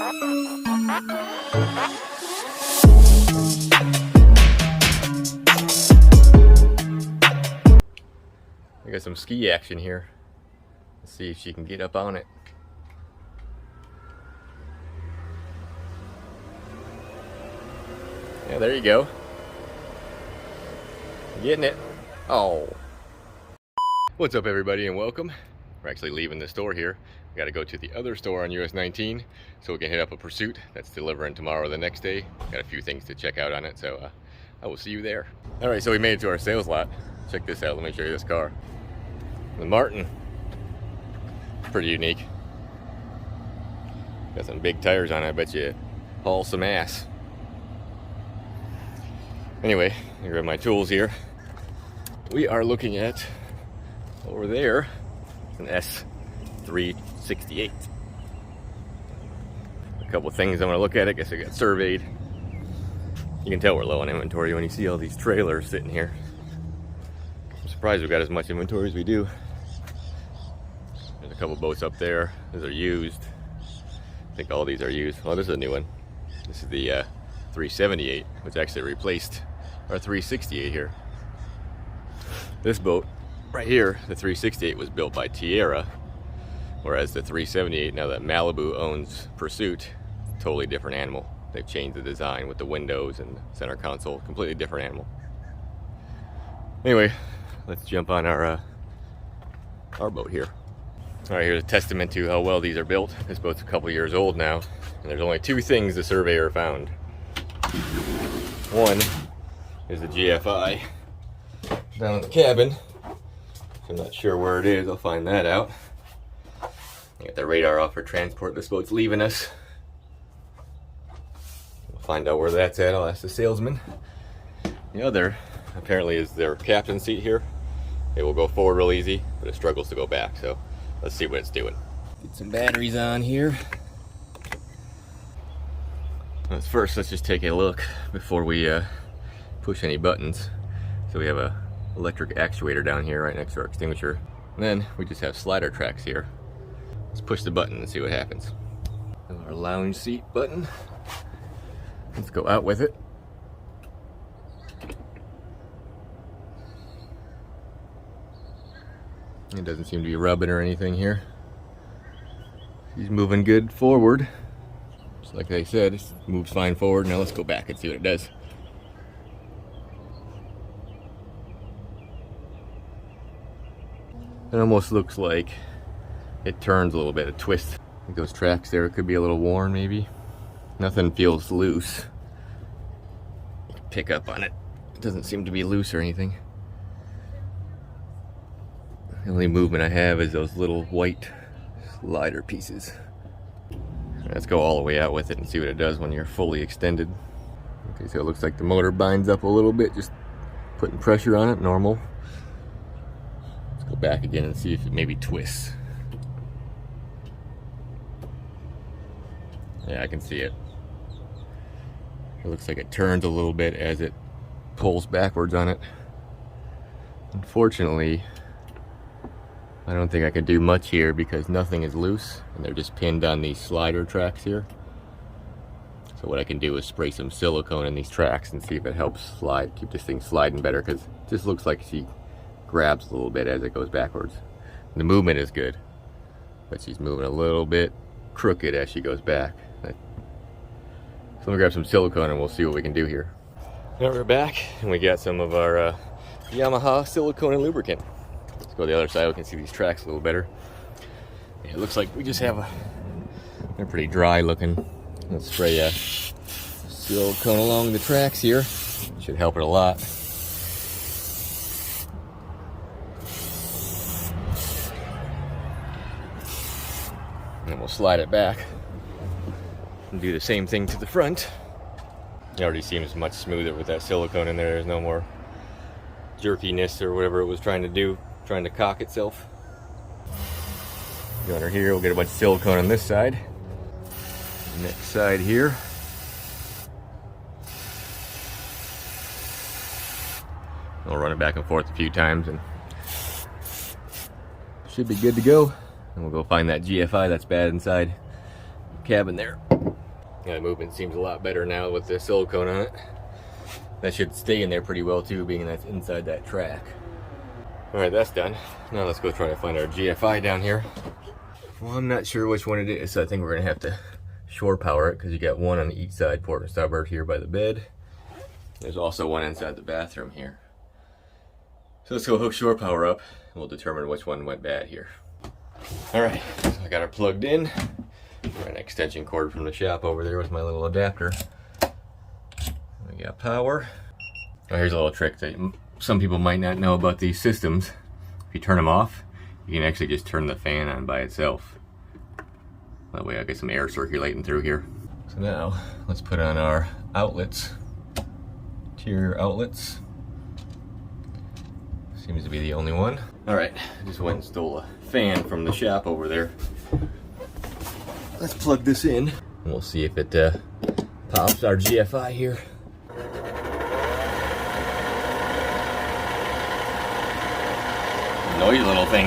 We got some ski action here. Let's see if she can get up on it. Yeah, there you go. Getting it. Oh. What's up, everybody, and welcome. We're actually leaving the store here. We got to go to the other store on US 19 so we can hit up a Pursuit that's delivering tomorrow or the next day. Got a few things to check out on it, so I will see you there. All right, so we made it to our sales lot. Check this out. Let me show you this car. The Martin. Pretty unique. Got some big tires on it. I bet you haul some ass. Anyway, I grab my tools here. We are looking at, over there, an S368. A couple things I want to look at. I guess I got surveyed. You can tell we're low on inventory when you see all these trailers sitting here. I'm surprised we've got as much inventory as we do. There's a couple boats up there. Those are used. I think all these are used. Oh, this is a new one. This is the 378, which actually replaced our 368 here. This boat right here, the 368, was built by Tierra, whereas the 378, now that Malibu owns Pursuit, totally different animal. They've changed the design with the windows and center console, completely different animal. Anyway, let's jump on our boat here. All right, here's a testament to how well these are built. This boat's a couple years old now, and there's only two things the surveyor found. One is the GFI down in the cabin. I'm not sure where it is. I'll find that out. Got the radar off for transport. This boat's leaving us. We'll find out where that's at. I'll ask the salesman. The other, apparently, is their captain's seat here. It will go forward real easy, but it struggles to go back. So let's see what it's doing. Get some batteries on here. First, let's just take a look before we push any buttons. So we have a electric actuator down here right next to our extinguisher. And then we just have slider tracks here. Let's push the button and see what happens. Our lounge seat button. Let's go out with it. It doesn't seem to be rubbing or anything here. She's moving good forward. Just like I said, it moves fine forward. Now let's go back and see what it does. It almost looks like it turns a little bit, a twist. I think those tracks there could be a little worn maybe. Nothing feels loose. You can pick up on it. It doesn't seem to be loose or anything. The only movement I have is those little white slider pieces. Let's go all the way out with it and see what it does when you're fully extended. Okay, so it looks like the motor binds up a little bit, just putting pressure on it, normal. Go back again and see if it maybe twists. Yeah, I can see it. It looks like it turns a little bit as it pulls backwards on it. Unfortunately, I don't think I can do much here because nothing is loose and they're just pinned on these slider tracks here. So what I can do is spray some silicone in these tracks and see if it helps slide, keep this thing sliding better, because it just looks like she grabs a little bit as it goes backwards. The movement is good, but she's moving a little bit crooked as she goes back. So let me grab some silicone and we'll see what we can do here. Now we're back and we got some of our Yamaha silicone and lubricant. Let's go to the other side. We can see these tracks a little better. Yeah, it looks like we just have they're pretty dry looking. Let's spray silicone along the tracks here. Should help it a lot. And we'll slide it back and do the same thing to the front. It already seems much smoother with that silicone in there. There's no more jerkiness or whatever it was trying to do, trying to cock itself. Go under here, we'll get a bunch of silicone on this side. Next side here. I'll run it back and forth a few times and should be good to go. And we'll go find that GFI that's bad inside the cabin there. Yeah, the movement seems a lot better now with the silicone on it. That should stay in there pretty well too, being that's inside that track. Alright, that's done. Now let's go try to find our GFI down here. Well, I'm not sure which one it is, so I think we're gonna have to shore power it, because you got one on each side, port and starboard here by the bed. There's also one inside the bathroom here. So let's go hook shore power up, and we'll determine which one went bad here. Alright, so I got her plugged in. Got an extension cord from the shop over there with my little adapter. We got power. Oh, here's a little trick that some people might not know about these systems. If you turn them off, you can actually just turn the fan on by itself. That way I get some air circulating through here. So now, let's put on our outlets. Interior outlets. Seems to be the only one. Alright, I just went and stole a fan from the shop over there. Let's plug this in, and we'll see if it pops our GFI here. Noisy little thing.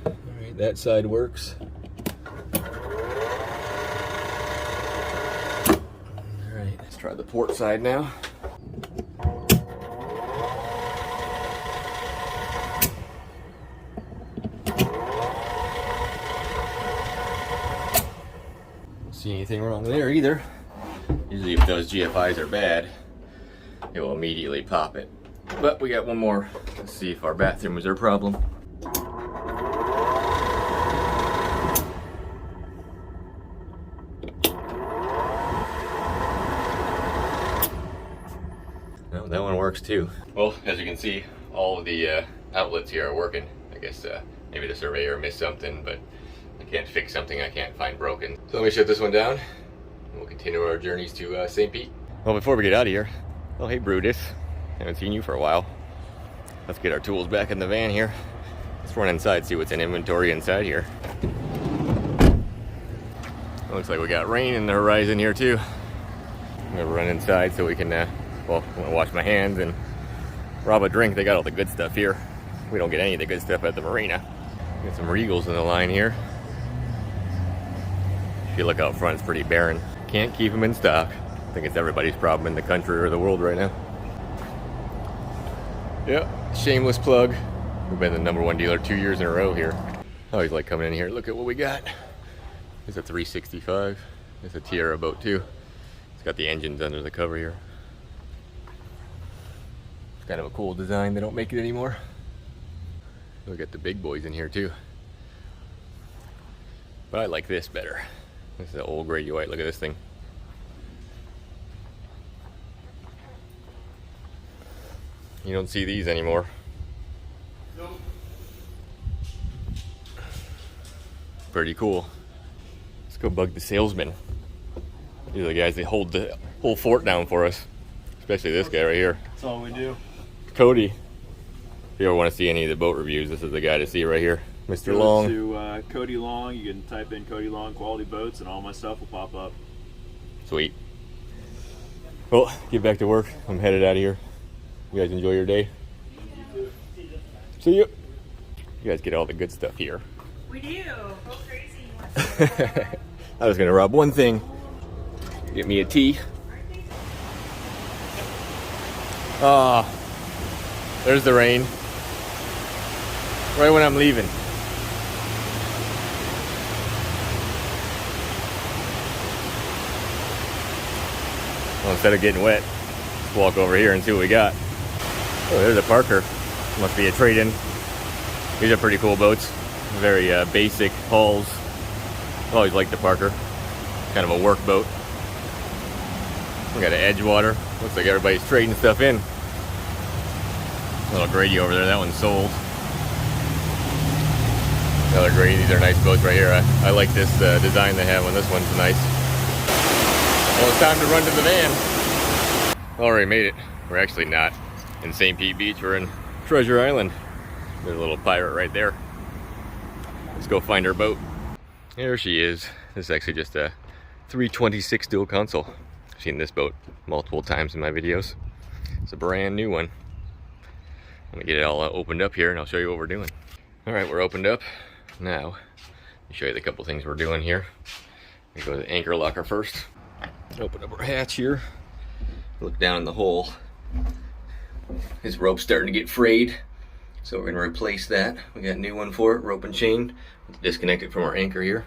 Alright, that side works. Alright, let's try the port side now. See anything wrong there either. Usually if those GFIs are bad, it will immediately pop it. But we got one more. Let's see if our bathroom was our problem. No, that one works too. Well, as you can see, all of the outlets here are working. I guess maybe the surveyor missed something, but I can't fix something I can't find broken. So let me shut this one down, and we'll continue our journeys to St. Pete. Well, before we get out of here, oh hey Brutus, haven't seen you for a while. Let's get our tools back in the van here. Let's run inside, see what's in inventory inside here. It looks like we got rain in the horizon here too. I'm gonna run inside so we can, well, I'm gonna wash my hands and rob a drink. They got all the good stuff here. We don't get any of the good stuff at the marina. Got some Regals in the line here. If you look out front, it's pretty barren. Can't keep them in stock. I think it's everybody's problem in the country or the world right now. Yep, shameless plug. We've been the #1 dealer 2 years in a row here. I always like coming in here. Look at what we got. It's a 365. It's a Tierra boat too. It's got the engines under the cover here. It's kind of a cool design. They don't make it anymore. We got the big boys in here too. But I like this better. This is an old Grady White. Look at this thing. You don't see these anymore. Nope. Pretty cool. Let's go bug the salesman. These are the guys that hold the whole fort down for us. Especially this guy right here. That's all we do. Cody. If you ever want to see any of the boat reviews, this is the guy to see right here. Mr. Long. To Cody Long. You can type in Cody Long Quality Boats and all my stuff will pop up. Sweet. Well, get back to work. I'm headed out of here. You guys enjoy your day. See you. You guys get all the good stuff here. We do. Go crazy. I was gonna rob one thing. Get me a tea. Ah, there's the rain. Right when I'm leaving. Well, instead of getting wet, let's walk over here and see what we got. Oh, there's a Parker. Must be a trade-in. These are pretty cool boats. Very basic hulls. I've always liked the Parker. Kind of a work boat. We got an Edgewater. Looks like everybody's trading stuff in. Little Grady over there. That one's sold. Another Grady. These are nice boats right here. I like this design they have on this one's nice. Well, it's time to run to the van. Already made it. We're actually not in St. Pete Beach. We're in Treasure Island. There's a little pirate right there. Let's go find her boat. There she is. This is actually just a 326 dual console. I've seen this boat multiple times in my videos. It's a brand new one. I'm gonna get it all opened up here and I'll show you what we're doing. All right, we're opened up. Now, let me show you the couple things we're doing here. We go to the anchor locker first. Open up our hatch here. Look down in the hole. His rope's starting to get frayed, so we're gonna replace that. We got a new one for it, rope and chain. Disconnect it from our anchor here.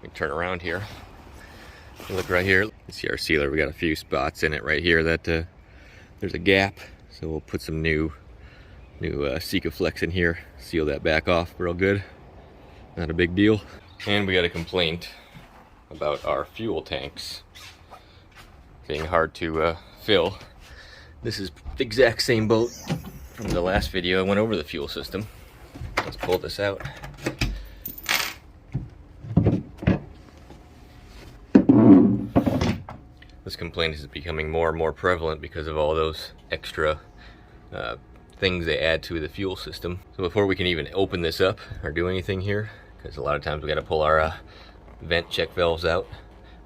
We turn around here. You look right here. You see our sealer. We got a few spots in it right here that there's a gap, so we'll put some new Sikaflex in here. Seal that back off real good. Not a big deal. And we got a complaint about our fuel tanks being hard to fill. This is the exact same boat from the last video. I went over the fuel system. Let's pull this out. This complaint is becoming more and more prevalent because of all those extra things they add to the fuel system. So before we can even open this up or do anything here, because a lot of times we got to pull our vent check valves out,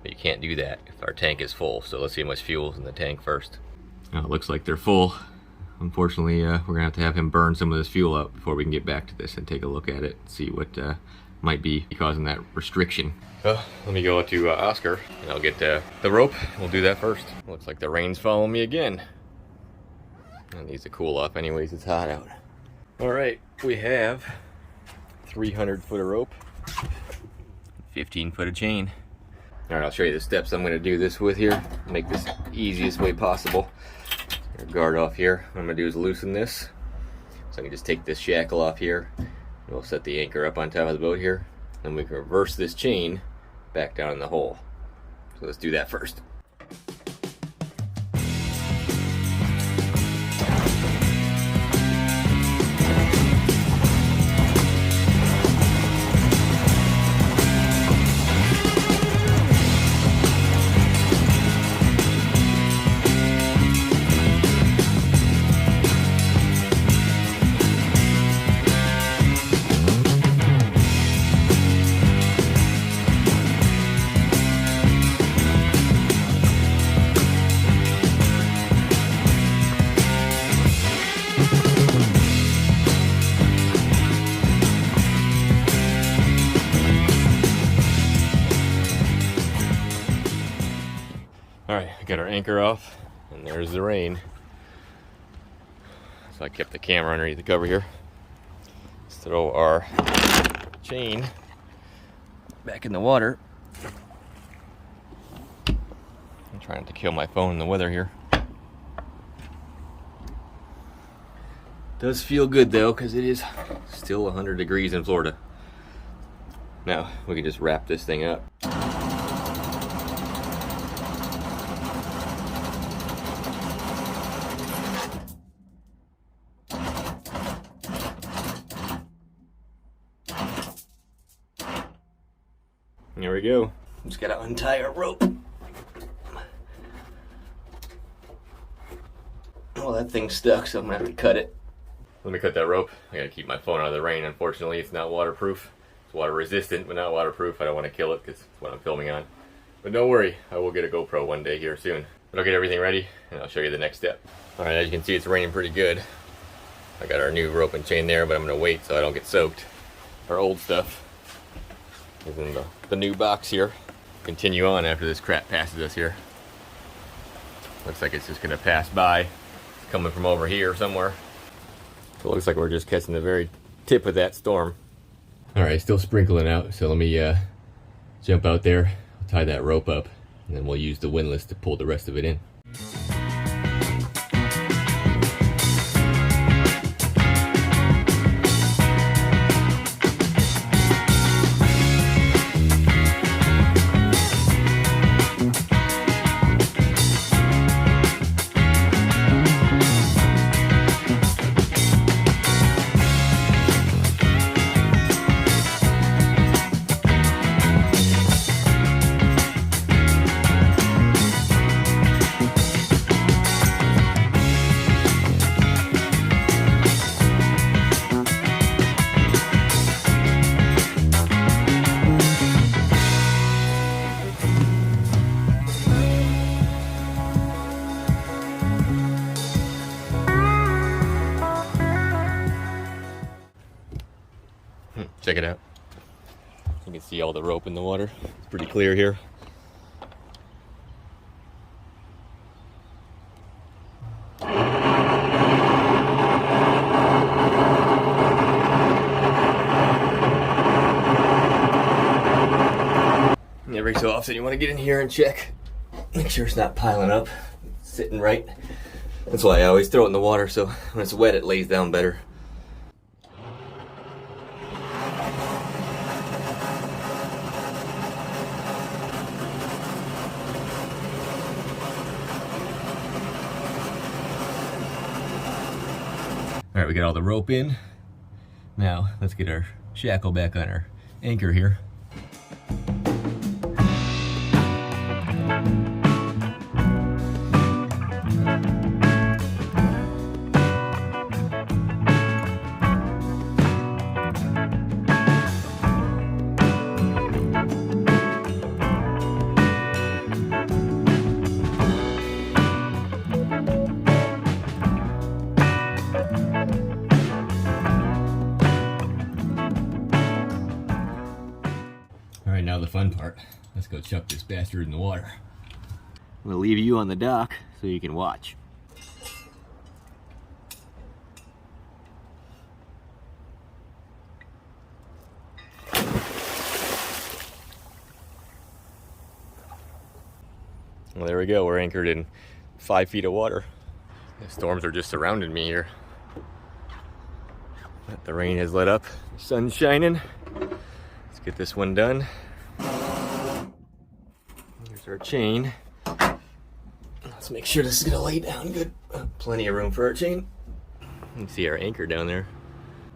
but you can't do that if our tank is full. So let's see how much fuel is in the tank first. Now it looks like they're full. Unfortunately, we're gonna have him burn some of this fuel out before we can get back to this and take a look at it, see what might be causing that restriction. So let me go to Oscar and I'll get the rope. We'll do that first. Looks like the rain's following me again. It needs to cool off anyways, it's hot out. All right, we have 300 foot of rope, 15 foot of chain. All right, I'll show you the steps I'm gonna do this with here. Make this the easiest way possible. Guard off here. What I'm gonna do is loosen this. So I can just take this shackle off here. And we'll set the anchor up on top of the boat here. Then we can reverse this chain back down in the hole. So let's do that first. Alright, I got our anchor off, and there's the rain. So I kept the camera underneath the cover here. Let's throw our chain back in the water. I'm trying not to kill my phone in the weather here. Does feel good though, because it is still 100 degrees in Florida. Now, we can just wrap this thing up. There we go. Just gotta untie our rope. Well, that thing's stuck, so I'm gonna have to cut it. Let me cut that rope. I gotta keep my phone out of the rain. Unfortunately, it's not waterproof. It's water resistant, but not waterproof. I don't want to kill it because it's what I'm filming on. But don't worry, I will get a GoPro one day here soon. But I'll get everything ready, and I'll show you the next step. Alright, as you can see, it's raining pretty good. I got our new rope and chain there, but I'm gonna wait so I don't get soaked. Our old stuff is in the new box here. Continue on after this crap passes us here. Looks like it's just gonna pass by. It's coming from over here somewhere. So it looks like we're just catching the very tip of that storm. Alright, still sprinkling out, so let me jump out there, tie that rope up, and then we'll use the windlass to pull the rest of it in. Check it out. You can see all the rope in the water. It's pretty clear here. Every so often you want to get in here and check. Make sure it's not piling up, sitting right. That's why I always throw it in the water, so when it's wet it lays down better. All right, we got all the rope in. Now let's get our shackle back on our anchor here. Alright, now the fun part. Let's go chuck this bastard in the water. I'm gonna leave you on the dock so you can watch. Well, there we go. We're anchored in 5 feet of water. The storms are just surrounding me here. But the rain has let up. The sun's shining. Let's get this one done. Here's our chain. Let's make sure this is gonna lay down good. Plenty of room for our chain. You can see our anchor down there.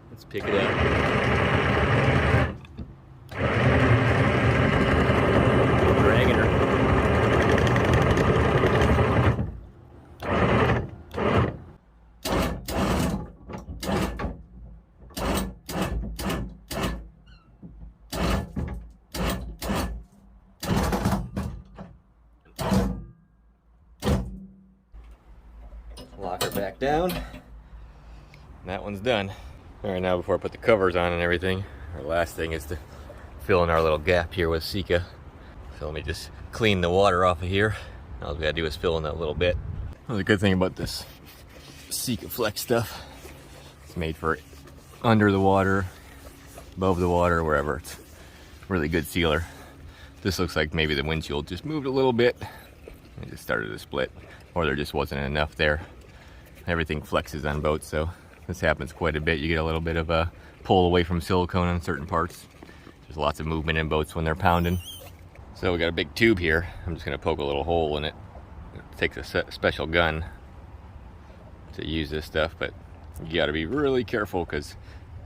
Let's pick it up. Dragging her. Lock her back down. That one's done. All right, now before I put the covers on and everything, our last thing is to fill in our little gap here with Sika. So let me just clean the water off of here. All we gotta do is fill in that little bit. Well, the good thing about this Sika Flex stuff, it's made for under the water, above the water, wherever. It's really good sealer. This looks like maybe the windshield just moved a little bit. It just started to split, or there just wasn't enough there. Everything flexes on boats, so this happens quite a bit. You get a little bit of a pull away from silicone on certain parts. There's lots of movement in boats when they're pounding. So we got a big tube here. I'm just gonna poke a little hole in it. It takes a special gun to use this stuff, but you gotta be really careful because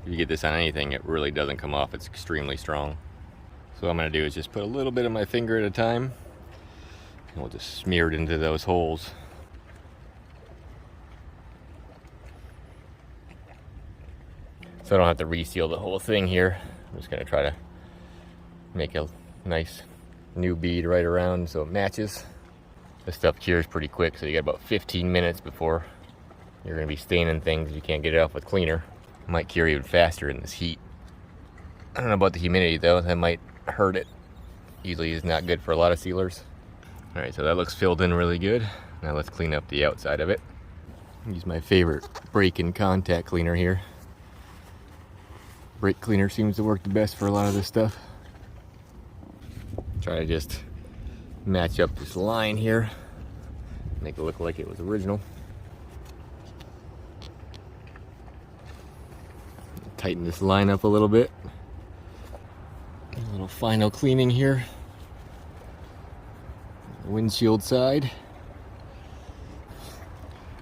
if you get this on anything, it really doesn't come off. It's extremely strong. So what I'm gonna do is just put a little bit of my finger at a time, and we'll just smear it into those holes. So I don't have to reseal the whole thing here. I'm just gonna try to make a nice new bead right around so it matches. This stuff cures pretty quick, so you got about 15 minutes before you're gonna be staining things. You can't get it off with cleaner. It might cure even faster in this heat. I don't know about the humidity though, that might hurt it. Usually is not good for a lot of sealers. All right, so that looks filled in really good. Now let's clean up the outside of it. Use my favorite brake and contact cleaner here. Brake cleaner seems to work the best for a lot of this stuff. Try to just match up this line here. Make it look like it was original. Tighten this line up a little bit. A little final cleaning here. Windshield side.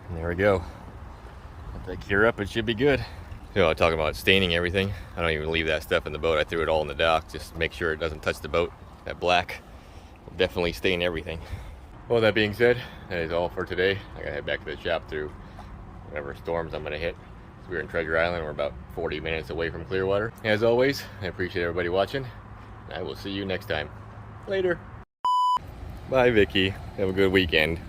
And there we go. Let that cure up, it should be good. You know, talking about staining everything. I don't even leave that stuff in the boat. I threw it all in the dock. Just make sure it doesn't touch the boat. That black will definitely stain everything. Well, that being said, that is all for today. I gotta head back to the shop through whatever storms I'm gonna hit. So we're in Treasure Island. We're about 40 minutes away from Clearwater. As always, I appreciate everybody watching. I will see you next time. Later. Bye, Vicky. Have a good weekend.